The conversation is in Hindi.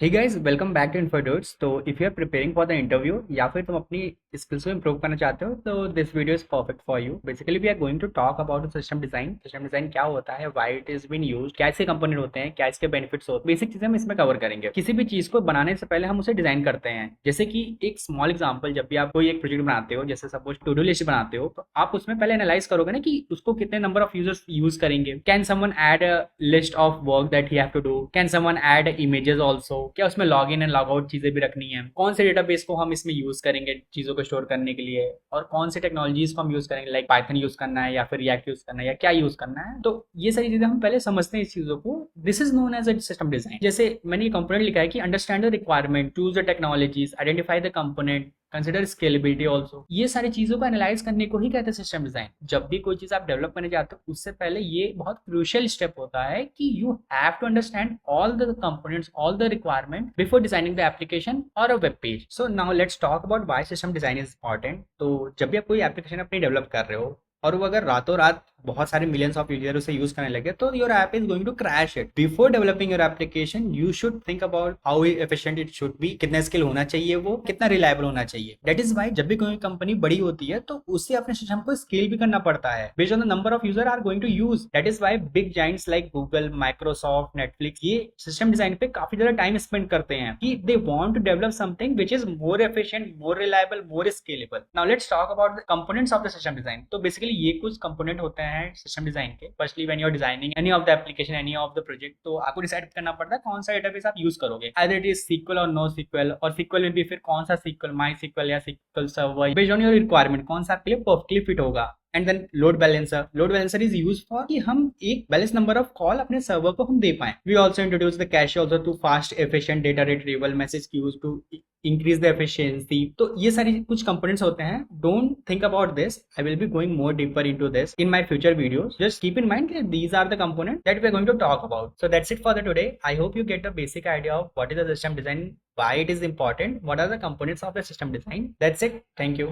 Hey guys, welcome back to Infodots. तो if you are preparing for the interview या फिर तुम अपनी स्किल्स को इंप्रूव करना चाहते हो तो this video is perfect for you. Basically we are going to talk about system design. System design क्या होता है, why it is been used, कैसे कंपोनेंट होते हैं, क्या इसके बेनिफिट्स होते हैं, बेसिक चीजें हम इसमें कवर करेंगे। किसी भी चीज को बनाने से पहले हम उसे डिजाइन करते हैं। जैसे कि एक स्मॉल एग्जाम्पल, जब भी आप कोई एक प्रोजेक्ट बनाते हो, जैसे सपोज टू डू लिस्ट बनाते हो, तो आप उसमें पहले एनालाइज करोगे ना कि उसको कितने नंबर ऑफ यूजर्स यूज करेंगे। Can someone add a list of work that he have to do, can someone add images also, क्या उसमें log in and log out चीजें भी रखनी है, कौन से डेटाबेस को हम इसमें यूज करेंगे चीजों को स्टोर करने के लिए, और कौन से टेक्नोलॉजीज को हम यूज करेंगे, लाइक पाइथन यूज करना है या फिर रिएक्ट यूज करना है या क्या यूज करना है। तो ये सारी चीजें हम पहले समझते हैं इस चीजों को। This is known as a system design. जैसे मैंने ये कंपोनेंट लिखा है कि understand the requirement, choose the technologies, identify the component, consider scalability also. ये सारी चीजों को एनालाइज करने को ही कहते हैं सिस्टम डिजाइन। जब भी कोई चीज आप डेवलप करने जाते हो उससे पहले ये बहुत क्रूशियल स्टेप होता है कि you have to understand all the components, all the requirement before designing the application और a web page. So now let's talk about why system design is important. तो जब भी आप कोई एप्लीकेशन अपनी डेवलप कर रहे हो और वो अगर रातों रात बहुत सारे मिलियंस ऑफ यूजर उसे यूज करने लगे तो your app is going to crash it. Before developing your application you should think about how efficient it should be, कितना स्किल होना चाहिए, वो कितना रिलायबल होना चाहिए। दैट इज वाई जब भी कोई कंपनी बड़ी होती है तो उससे अपने सिस्टम को स्केल भी करना पड़ता है based on the number of user are going to use. That is why big giants like Google, Microsoft, Netflix ये सिस्टम डिजाइन पे काफी ज्यादा टाइम स्पेंड करते हैं कि they want to develop something which is more efficient, more reliable, more scalable. Now let's talk about the components of the system design. तो बेसिकली ये कुछ कंपोनेंट होते हैं सिस्टम डिजाइन के। Firstly when you are designing any of the application, any of the project, तो आपको डिसाइड करना पड़ता है कौन सा डेटाबेस आप यूज करोगे, आइदर इट इज सीक्वल और नो सीक्वल, और सीक्वल में भी फिर कौन सा सीक्वल, माई सीक्वल या SQL server, based on your requirement कौन सा आपके लिए परफेक्टली फिट होगा। And then load balancer. Load balancer is use for कि हम एक बैलेंस नंबर ऑफ कॉल अपने सर्वर को हम दे पाए। We also introduce the cache also to fast efficient data retrieval, message cues to increase the efficiency. तो ये सारी कुछ कंपोनेंट्स होते हैं। Don't think about this, I will be going more deeper into this in my future videos. Just keep in mind that these are the components that we are going to talk about. So that's it for the today. I hope you get a basic idea of what is the system design, why it is important, what are the components of the system design. That's it. Thank you.